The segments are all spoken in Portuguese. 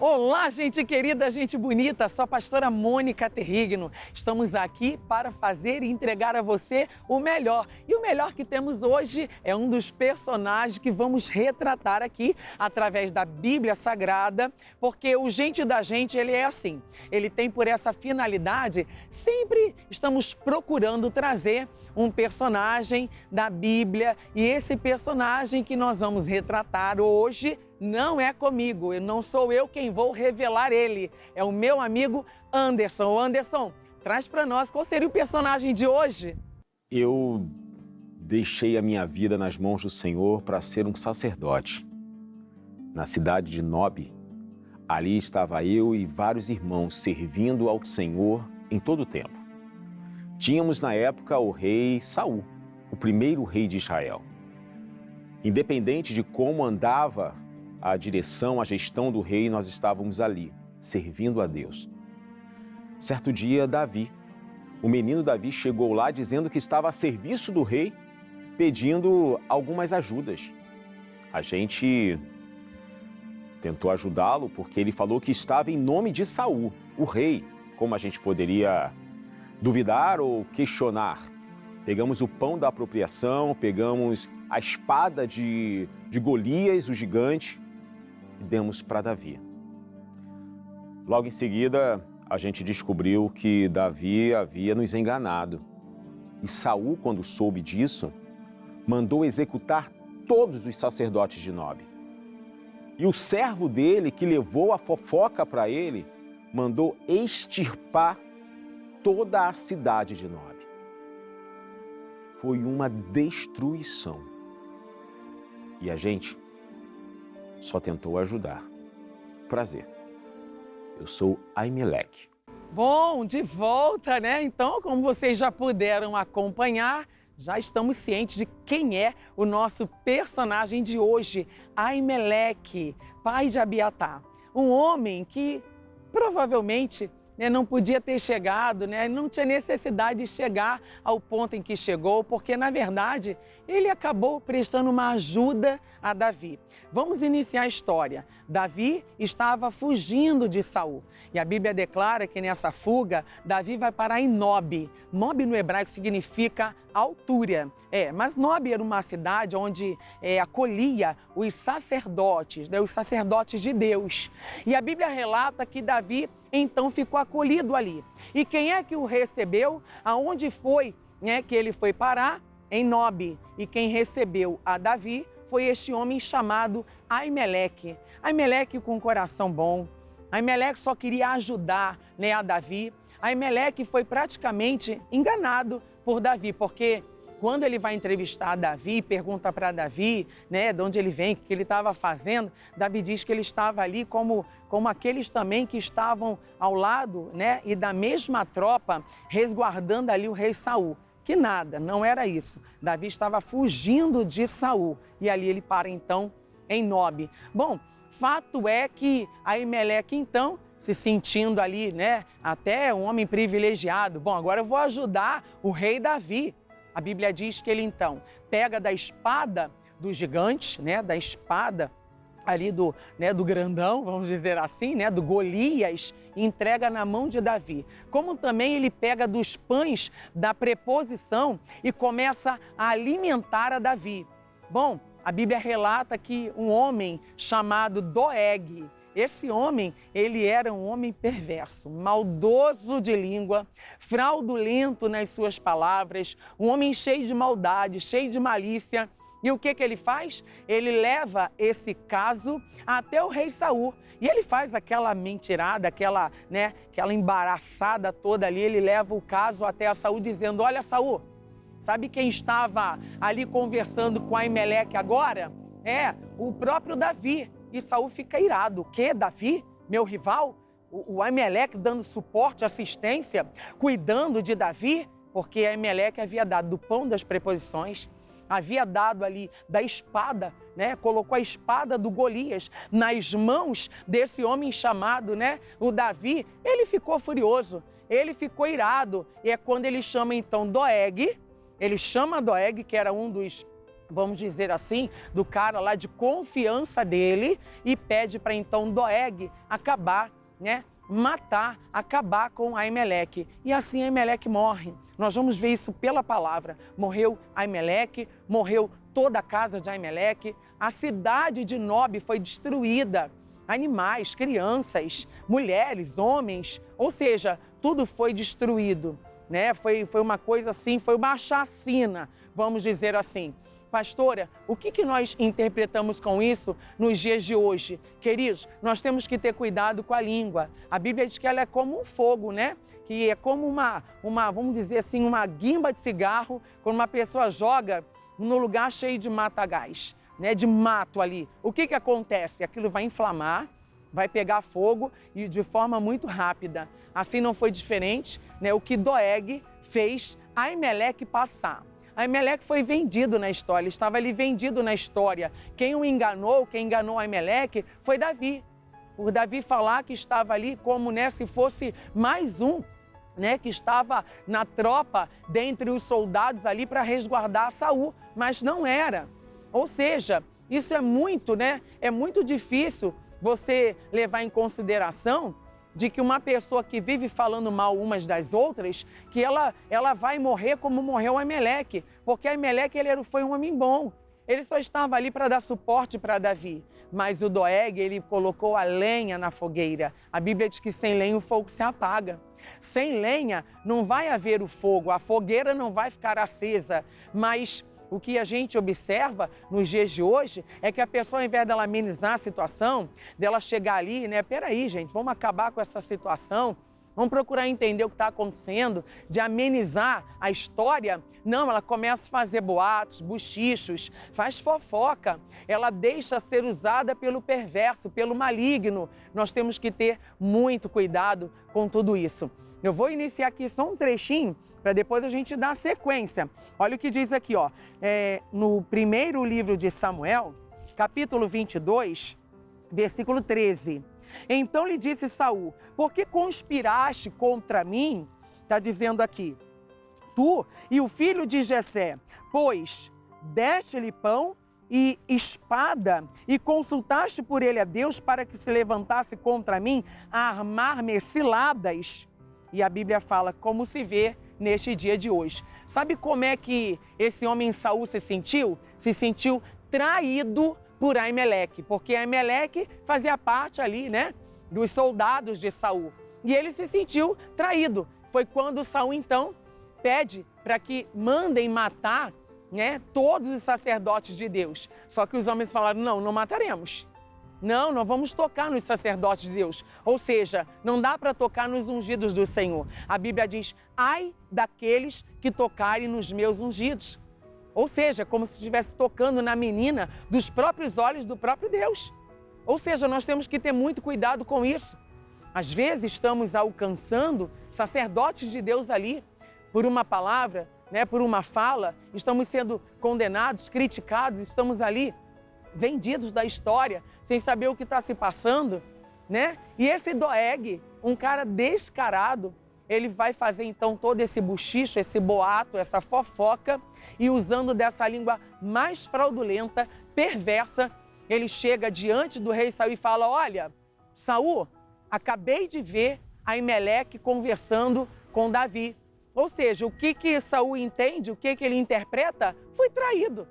Olá, gente querida, gente bonita, sou a pastora Mônica Terrigno. Estamos aqui para fazer e entregar a você o melhor. E o melhor que temos hoje é um dos personagens que vamos retratar aqui através da Bíblia Sagrada, porque o Gente da Gente, ele é assim. Ele tem por essa finalidade, sempre estamos procurando trazer um personagem da Bíblia e esse personagem que nós vamos retratar hoje não é comigo, não sou eu quem vou revelar ele, é o meu amigo Anderson. Anderson, traz para nós qual seria o personagem de hoje. Eu deixei a minha vida nas mãos do Senhor para ser um sacerdote. Na cidade de Nob, ali estava eu e vários irmãos servindo ao Senhor em todo o tempo. Tínhamos na época o rei Saul, o primeiro rei de Israel. Independente de como andava a direção, a gestão do rei, nós estávamos ali, servindo a Deus. Certo dia, Davi, o menino Davi chegou lá dizendo que estava a serviço do rei, pedindo algumas ajudas. A gente tentou ajudá-lo porque ele falou que estava em nome de Saul, o rei. Como a gente poderia duvidar ou questionar? Pegamos o pão da apropriação, pegamos a espada de Golias, o gigante, e demos para Davi. Logo em seguida, a gente descobriu que Davi havia nos enganado. E Saul, quando soube disso, mandou executar todos os sacerdotes de Nob. E o servo dele, que levou a fofoca para ele, mandou extirpar toda a cidade de Nob. Foi uma destruição. E a gente só tentou ajudar. Prazer. Eu sou Aimeleque. Bom, de volta, né? Então, como vocês já puderam acompanhar, já estamos cientes de quem é o nosso personagem de hoje, Aimeleque, pai de Abiatar. Um homem que provavelmente não podia ter chegado, não tinha necessidade de chegar ao ponto em que chegou, porque, na verdade, ele acabou prestando uma ajuda a Davi. Vamos iniciar a história. Davi estava fugindo de Saul. E a Bíblia declara que nessa fuga, Davi vai parar em Nob. Nob no hebraico significa altura. Mas Nob era uma cidade onde acolhia os sacerdotes de Deus. E a Bíblia relata que Davi então ficou acolhido ali. E quem é que o recebeu? Aonde foi que ele foi parar? Em Nob. E quem recebeu a Davi foi este homem chamado Aimeleque. Aimeleque com um coração bom. Aimeleque só queria ajudar a Davi. Aimeleque foi praticamente enganado por Davi, porque quando ele vai entrevistar Davi, pergunta para Davi, de onde ele vem, o que ele estava fazendo, Davi diz que ele estava ali como aqueles também que estavam ao lado, e da mesma tropa, resguardando ali o rei Saul. Que nada, não era isso. Davi estava fugindo de Saul e ali ele para então em Nob. Bom, fato é que Aimeleque então, se sentindo ali, até um homem privilegiado. Bom, agora eu vou ajudar o rei Davi. A Bíblia diz que ele então pega da espada do gigante, da espada ali do grandão, vamos dizer assim, do Golias, e entrega na mão de Davi. Como também ele pega dos pães da preposição e começa a alimentar a Davi. Bom, a Bíblia relata que um homem chamado Doeg, esse homem, ele era um homem perverso, maldoso de língua, fraudulento nas suas palavras, um homem cheio de maldade, cheio de malícia. E o que ele faz? Ele leva esse caso até o rei Saul. E ele faz aquela mentirada, aquela embaraçada toda ali. Ele leva o caso até a Saul dizendo, olha Saul, sabe quem estava ali conversando com Aimeleque agora? É o próprio Davi. E Saul fica irado. O quê? Davi? Meu rival? O Aimeleque dando suporte, assistência, cuidando de Davi? Porque Aimeleque havia dado do pão das preposições, havia dado ali da espada, colocou a espada do Golias nas mãos desse homem chamado, o Davi. Ele ficou furioso, ele ficou irado. E é quando ele chama então Doeg, ele chama Doeg, que era um dos vamos dizer assim, do cara lá de confiança dele e pede para então Doeg acabar, né? Matar, acabar com Aimeleque. E assim Aimeleque morre. Nós vamos ver isso pela palavra. Morreu Aimeleque, morreu toda a casa de Aimeleque, a cidade de Nob foi destruída. Animais, crianças, mulheres, homens, ou seja, tudo foi destruído, né? Foi uma coisa assim, foi uma chacina, vamos dizer assim. Pastora, o que nós interpretamos com isso nos dias de hoje? Queridos, nós temos que ter cuidado com a língua. A Bíblia diz que ela é como um fogo, né? Que é como uma vamos dizer assim, uma guimba de cigarro, quando uma pessoa joga num lugar cheio de mata-gás, né? De mato ali. O que acontece? Aquilo vai inflamar, vai pegar fogo e de forma muito rápida. Assim não foi diferente, né? O que Doeg fez Aimeleque passar. Aimeleque foi vendido na história, estava ali vendido na história. Quem enganou Aimeleque foi Davi. Por Davi falar que estava ali como, né, se fosse mais um, né, que estava na tropa dentre os soldados ali para resguardar Saul, mas não era. Ou seja, isso é muito, né? É muito difícil você levar em consideração de que uma pessoa que vive falando mal umas das outras, que ela vai morrer como morreu Aimeleque, porque Aimeleque foi um homem bom. Ele só estava ali para dar suporte para Davi, mas o Doeg, ele colocou a lenha na fogueira. A Bíblia diz que sem lenha o fogo se apaga. Sem lenha não vai haver o fogo, a fogueira não vai ficar acesa, mas o que a gente observa nos dias de hoje é que a pessoa, ao invés dela amenizar a situação, dela chegar ali, né? Peraí, gente, vamos acabar com essa situação, vamos procurar entender o que está acontecendo, de amenizar a história. Não, ela começa a fazer boatos, bochichos, faz fofoca. Ela deixa ser usada pelo perverso, pelo maligno. Nós temos que ter muito cuidado com tudo isso. Eu vou iniciar aqui só um trechinho para depois a gente dar sequência. Olha o que diz aqui, ó. No primeiro livro de Samuel, capítulo 22, versículo 13. Então lhe disse Saul: por que conspiraste contra mim? Está dizendo aqui, tu e o filho de Jessé, pois deste-lhe pão e espada e consultaste por ele a Deus para que se levantasse contra mim a armar-me ciladas. E a Bíblia fala como se vê neste dia de hoje. Sabe como é que esse homem Saul se sentiu? Se sentiu traído por Aimeleque, porque Aimeleque fazia parte ali, né, dos soldados de Saul. E ele se sentiu traído. Foi quando Saul, então, pede para que mandem matar, né, todos os sacerdotes de Deus. Só que os homens falaram, não mataremos. Não vamos tocar nos sacerdotes de Deus. Ou seja, não dá para tocar nos ungidos do Senhor. A Bíblia diz, ai daqueles que tocarem nos meus ungidos. Ou seja, como se estivesse tocando na menina dos próprios olhos do próprio Deus. Ou seja, nós temos que ter muito cuidado com isso. Às vezes estamos alcançando sacerdotes de Deus ali por uma palavra, né, por uma fala, estamos sendo condenados, criticados, estamos ali vendidos da história, sem saber o que está se passando, né? E esse Doeg, um cara descarado, ele vai fazer então todo esse bochicho, esse boato, essa fofoca, e usando dessa língua mais fraudulenta, perversa, ele chega diante do rei Saul e fala, olha, Saul, acabei de ver Aimeleque conversando com Davi. Ou seja, o que Saul entende, o que ele interpreta, foi traído.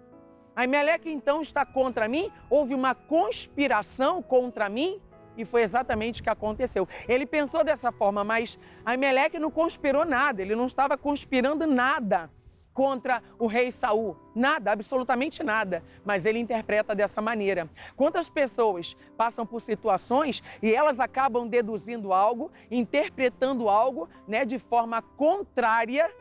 Aimeleque então está contra mim, houve uma conspiração contra mim, e foi exatamente o que aconteceu. Ele pensou dessa forma, mas Aimeleque não conspirou nada, ele não estava conspirando nada contra o rei Saul. Nada, absolutamente nada. Mas ele interpreta dessa maneira. Quantas pessoas passam por situações e elas acabam deduzindo algo, interpretando algo, né, de forma contrária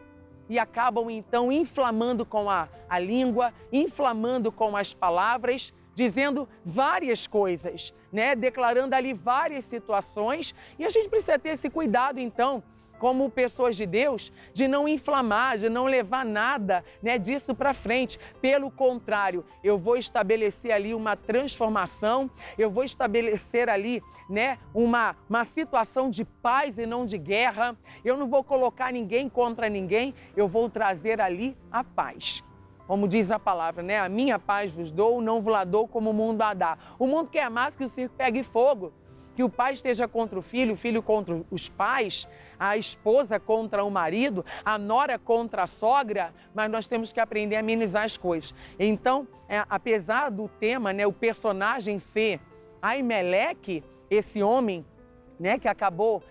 e acabam então inflamando com a língua, inflamando com as palavras, dizendo várias coisas, né? Declarando ali várias situações. E a gente precisa ter esse cuidado, então, como pessoas de Deus, de não inflamar, de não levar nada, né, disso para frente. Pelo contrário, eu vou estabelecer ali uma transformação, eu vou estabelecer ali, né, uma situação de paz e não de guerra. Eu não vou colocar ninguém contra ninguém, eu vou trazer ali a paz. como diz a palavra, né? A minha paz vos dou, não vos la dou como o mundo a dá. O mundo quer mais que o circo pegue fogo, que o pai esteja contra o filho contra os pais, a esposa contra o marido, a nora contra a sogra, mas nós temos que aprender a amenizar as coisas. Então, apesar do tema, né, o personagem ser Aimeleque, esse homem, né, que acabou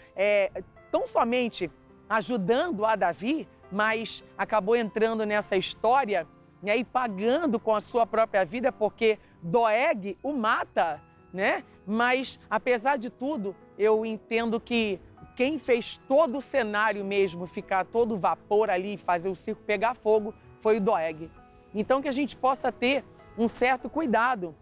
tão somente ajudando a Davi, mas acabou entrando nessa história, né, e pagando com a sua própria vida, porque Doeg o mata, né? Mas, apesar de tudo, eu entendo que quem fez todo o cenário mesmo, ficar todo vapor ali, fazer o circo pegar fogo, foi o Doeg. Então, que a gente possa ter um certo cuidado,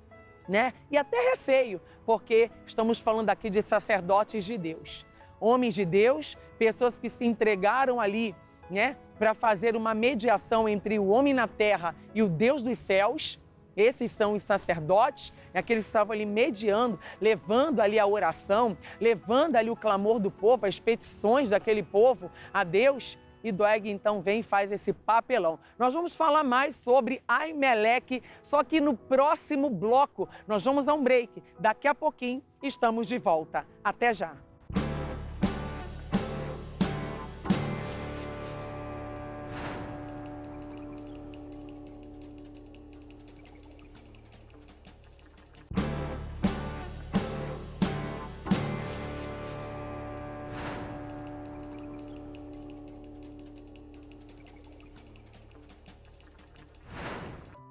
né? E até receio, porque estamos falando aqui de sacerdotes de Deus. Homens de Deus, pessoas que se entregaram ali, né, para fazer uma mediação entre o homem na terra e o Deus dos céus. Esses são os sacerdotes, aqueles que estavam ali mediando, levando ali a oração, levando ali o clamor do povo, as petições daquele povo a Deus. E Doeg então vem e faz esse papelão. Nós vamos falar mais sobre Aimeleque, só que no próximo bloco nós vamos a um break. Daqui a pouquinho estamos de volta. Até já!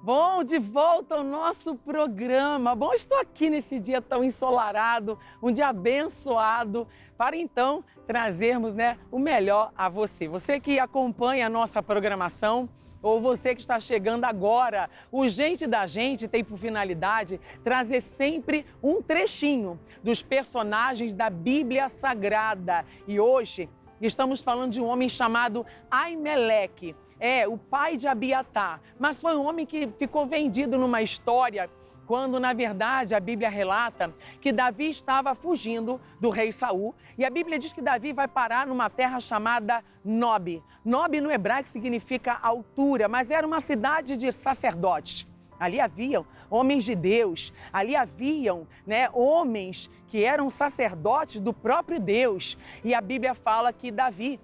Bom, de volta ao nosso programa. Bom, estou aqui nesse dia tão ensolarado, um dia abençoado, para então trazermos, né, o melhor a você. Você que acompanha a nossa programação, ou você que está chegando agora, o Gente da Gente tem por finalidade trazer sempre um trechinho dos personagens da Bíblia Sagrada. E hoje estamos falando de um homem chamado Aimeleque, o pai de Abiatar, mas foi um homem que ficou vendido numa história, quando na verdade a Bíblia relata que Davi estava fugindo do rei Saul, e a Bíblia diz que Davi vai parar numa terra chamada Nob. Nob no hebraico significa altura, mas era uma cidade de sacerdotes. Ali haviam homens de Deus, ali haviam, né, homens que eram sacerdotes do próprio Deus. E a Bíblia fala que Davi,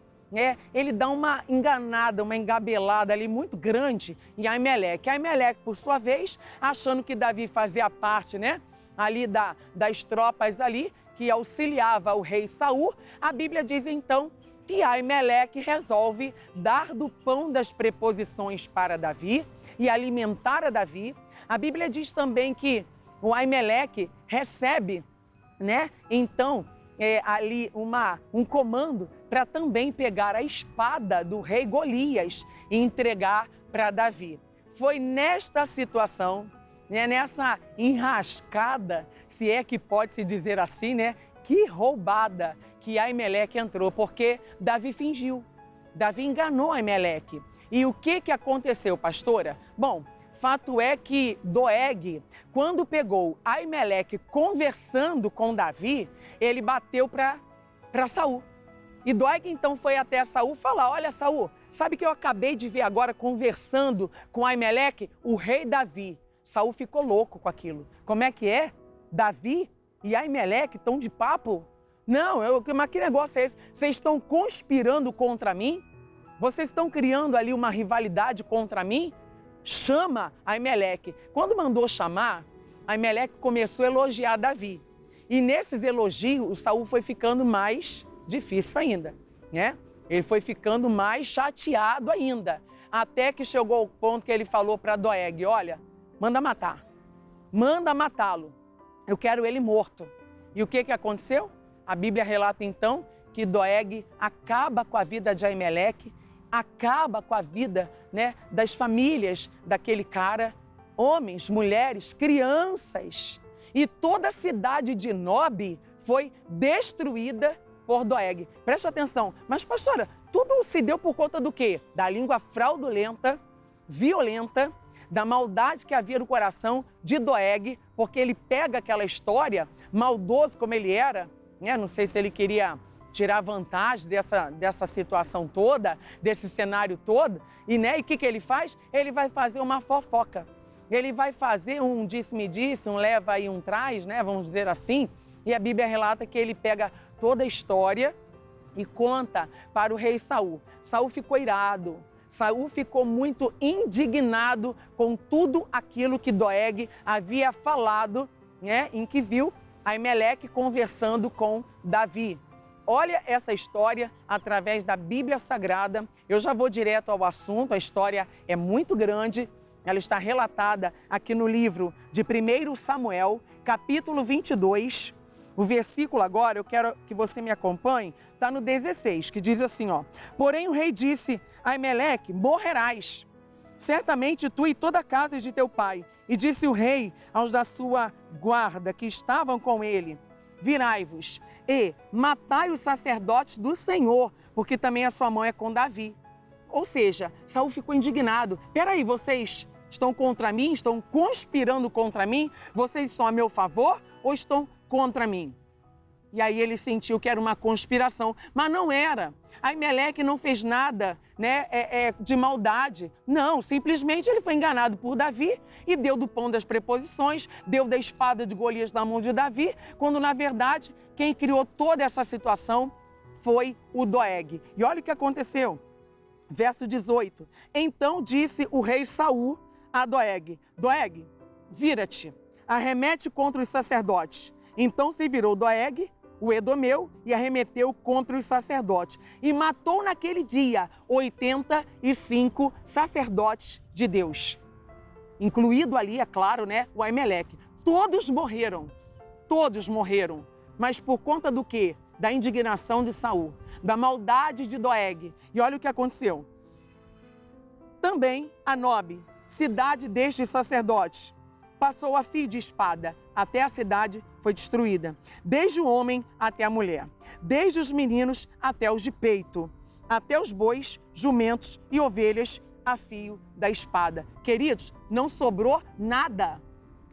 ele dá uma enganada, uma engabelada ali muito grande em Aimeleque. Aimeleque, por sua vez, achando que Davi fazia parte, né, ali das tropas ali que auxiliava o rei Saul, a Bíblia diz então que Aimeleque resolve dar do pão das preposições para Davi e alimentar a Davi. A Bíblia diz também que o Aimeleque recebe, né, então, ali um comando para também pegar a espada do rei Golias e entregar para Davi. Foi nesta situação, né, nessa enrascada, se é que pode se dizer assim, né, que roubada que Aimeleque entrou, porque Davi fingiu. Davi enganou Aimeleque. E o que aconteceu, pastora? Bom, fato é que Doeg, quando pegou Aimeleque conversando com Davi, ele bateu para Saul. E Doeg então foi até Saul falar: olha, Saul, sabe que eu acabei de ver agora conversando com Aimeleque, o rei Davi. Saul ficou louco com aquilo. Como é que é? Davi e Aimeleque estão de papo? Não, mas que negócio é esse? Vocês estão conspirando contra mim? Vocês estão criando ali uma rivalidade contra mim? Chama Aimeleque. Quando mandou chamar, Aimeleque começou a elogiar Davi. E nesses elogios, o Saul foi ficando mais difícil ainda, né? Ele foi ficando mais chateado ainda. Até que chegou ao ponto que ele falou para Doeg: olha, manda matar. Manda matá-lo. Eu quero ele morto. E o que aconteceu? A Bíblia relata então que Doeg acaba com a vida de Aimeleque, acaba com a vida, né, das famílias daquele cara, homens, mulheres, crianças. E toda a cidade de Nob foi destruída por Doeg. Preste atenção. Mas, pastora, tudo se deu por conta do quê? Da língua fraudulenta, violenta, da maldade que havia no coração de Doeg, porque ele pega aquela história, maldoso como ele era, né? Não sei se ele queria tirar vantagem dessa situação toda, desse cenário todo. E o que ele faz? Ele vai fazer uma fofoca. Ele vai fazer um disse-me-disse, um leva aí um traz, né? Vamos dizer assim. E a Bíblia relata que ele pega toda a história e conta para o rei Saul. Saul ficou irado. Saul ficou muito indignado com tudo aquilo que Doeg havia falado, né? Em que viu Aimeleque conversando com Davi. Olha essa história através da Bíblia Sagrada. Eu já vou direto ao assunto, a história é muito grande. Ela está relatada aqui no livro de 1 Samuel, capítulo 22. O versículo agora, eu quero que você me acompanhe, está no 16, que diz assim, ó. Porém o rei disse a Aimeleque, morrerás, certamente tu e toda a casa de teu pai. E disse o rei aos da sua guarda que estavam com ele, virai-vos e matai os sacerdotes do Senhor, porque também a sua mão é com Davi. Ou seja, Saul ficou indignado. Peraí, vocês estão contra mim? Estão conspirando contra mim? Vocês estão a meu favor ou estão contra mim? E aí ele sentiu que era uma conspiração, mas não era. Aimeleque não fez nada, né, de maldade. Não, simplesmente ele foi enganado por Davi e deu do pão das preposições, deu da espada de Golias na mão de Davi, quando na verdade quem criou toda essa situação foi o Doeg. E olha o que aconteceu. Verso 18. Então disse o rei Saul a Doeg, Doeg, vira-te, arremete contra os sacerdotes. Então se virou Doeg, o edomeu, e arremeteu contra os sacerdotes. E matou naquele dia 85 sacerdotes de Deus. Incluído ali, é claro, né, o Aimeleque. Todos morreram. Mas por conta do quê? Da indignação de Saul, da maldade de Doeg. E olha o que aconteceu. Também a Nobe, cidade destes sacerdotes, passou a fio de espada, até a cidade foi destruída, desde o homem até a mulher, desde os meninos até os de peito, até os bois, jumentos e ovelhas a fio da espada. Queridos, não sobrou nada.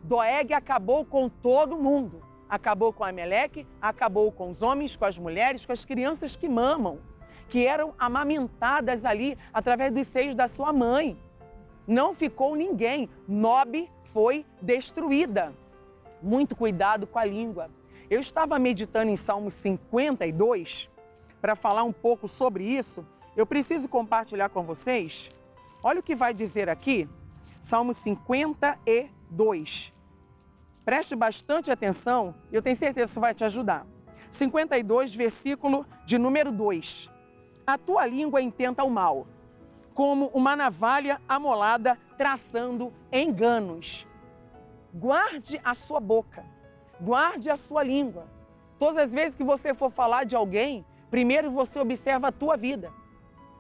Doeg acabou com todo mundo. Acabou com Aimeleque, acabou com os homens, com as mulheres, com as crianças que mamam, que eram amamentadas ali através dos seios da sua mãe. Não ficou ninguém. Nobe foi destruída. Muito cuidado com a língua. Eu estava meditando em Salmo 52 para falar um pouco sobre isso. Eu preciso compartilhar com vocês. Olha o que vai dizer aqui, Salmo 52. Preste bastante atenção, eu tenho certeza que isso vai te ajudar. 52, versículo de número 2. A tua língua intenta o mal, como uma navalha amolada traçando enganos. Guarde a sua boca, guarde a sua língua. Todas as vezes que você for falar de alguém, primeiro você observa a tua vida.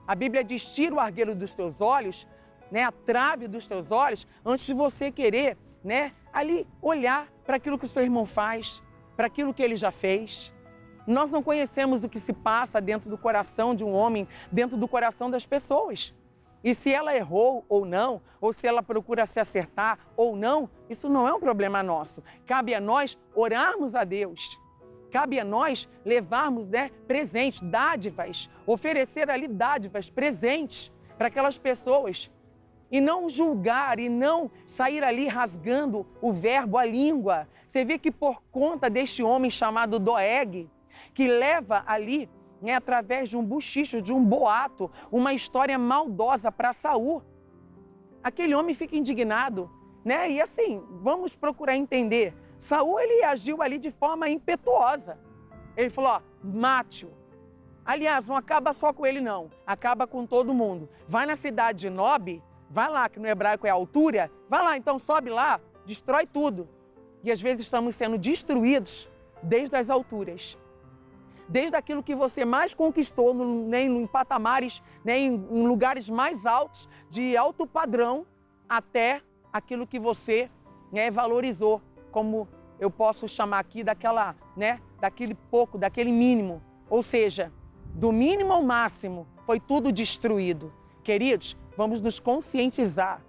A Bíblia diz, tira o argueiro dos teus olhos, né, a trave dos teus olhos, antes de você querer, né, ali olhar para aquilo que o seu irmão faz, para aquilo que ele já fez. Nós não conhecemos o que se passa dentro do coração de um homem, dentro do coração das pessoas. E se ela errou ou não, ou se ela procura se acertar ou não, isso não é um problema nosso. Cabe a nós orarmos a Deus. Cabe a nós levarmos, né, presentes, dádivas, oferecer ali dádivas, presentes para aquelas pessoas. E não julgar e não sair ali rasgando o verbo, a língua. Você vê que por conta deste homem chamado Doeg, que leva ali, né, através de um bochicho, de um boato, uma história maldosa para Saul. Aquele homem fica indignado, né? E assim, vamos procurar entender. Saul, ele agiu ali de forma impetuosa. Ele falou, ó, mate-o. Aliás, não acaba só com ele não, acaba com todo mundo. Vai na cidade de Nobe, vai lá, que no hebraico é altura, vai lá, então sobe lá, destrói tudo. E às vezes estamos sendo destruídos desde as alturas. Desde aquilo que você mais conquistou em patamares, né, em lugares mais altos, de alto padrão, até aquilo que você, né, valorizou, como eu posso chamar aqui daquela, né, daquele pouco, daquele mínimo. Ou seja, do mínimo ao máximo, foi tudo destruído. Queridos, vamos nos conscientizar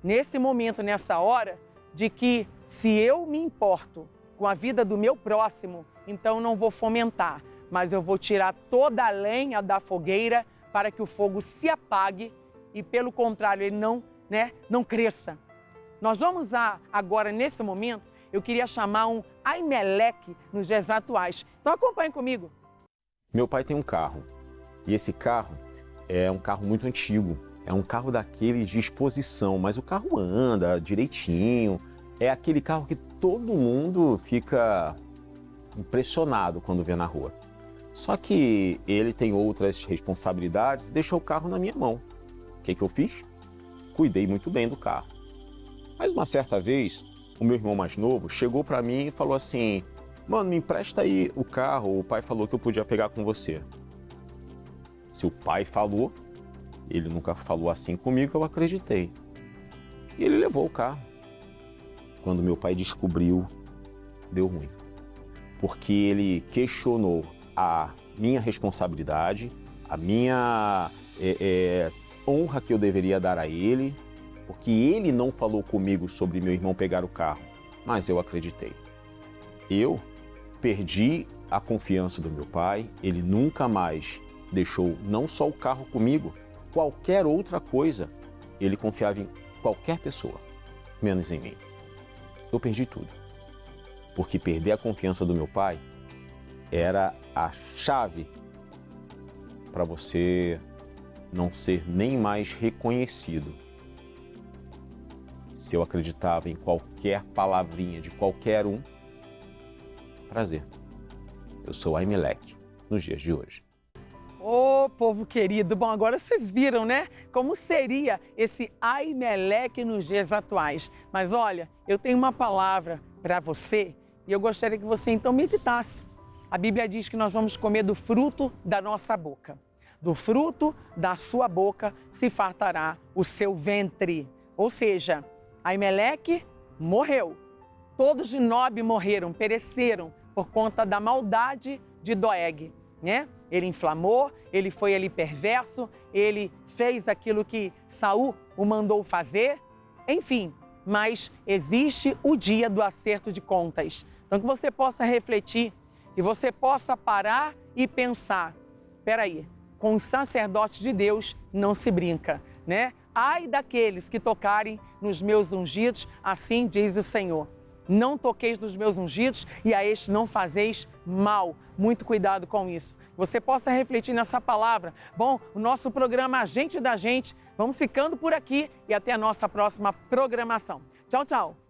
nesse momento, nessa hora, de que se eu me importo com a vida do meu próximo, então não vou fomentar. mas eu vou tirar toda a lenha da fogueira para que o fogo se apague e, pelo contrário, ele não cresça. Nós vamos agora, nesse momento, eu queria chamar um Aimeleque nos dias atuais. Então acompanhe comigo. Meu pai tem um carro e esse carro é um carro muito antigo. É um carro daquele de exposição, mas o carro anda direitinho. É aquele carro que todo mundo fica impressionado quando vê na rua. Só que ele tem outras responsabilidades e deixou o carro na minha mão. O que eu fiz? Cuidei muito bem do carro. Mas uma certa vez, o meu irmão mais novo chegou para mim e falou assim: mano, me empresta aí o carro, o pai falou que eu podia pegar com você. Se o pai falou, ele nunca falou assim comigo, eu acreditei. E ele levou o carro. Quando meu pai descobriu, deu ruim. Porque ele questionou a minha responsabilidade, a minha honra que eu deveria dar a ele, porque ele não falou comigo sobre meu irmão pegar o carro, mas eu acreditei. Eu perdi a confiança do meu pai, ele nunca mais deixou não só o carro comigo, qualquer outra coisa, ele confiava em qualquer pessoa, menos em mim. Eu perdi tudo, porque perder a confiança do meu pai era a chave para você não ser nem mais reconhecido. Se eu acreditava em qualquer palavrinha de qualquer um, prazer. Eu sou Aimeleque nos dias de hoje. Ô, povo querido, bom, agora vocês viram, né? Como seria esse Aimeleque nos dias atuais. Mas olha, eu tenho uma palavra para você e eu gostaria que você então meditasse. A Bíblia diz que nós vamos comer do fruto da nossa boca. Do fruto da sua boca se fartará o seu ventre. Ou seja, Aimeleque morreu. Todos de Nob morreram, pereceram por conta da maldade de Doeg, né? Ele inflamou, ele foi ali perverso, ele fez aquilo que Saul o mandou fazer. Enfim, mas existe o dia do acerto de contas. Então que você possa refletir, que você possa parar e pensar, peraí, com os sacerdotes de Deus não se brinca, né? Ai daqueles que tocarem nos meus ungidos, assim diz o Senhor. Não toqueis nos meus ungidos e a estes não fazeis mal. Muito cuidado com isso. Você possa refletir nessa palavra. Bom, o nosso programa A Gente da Gente, vamos ficando por aqui e até a nossa próxima programação. Tchau, tchau.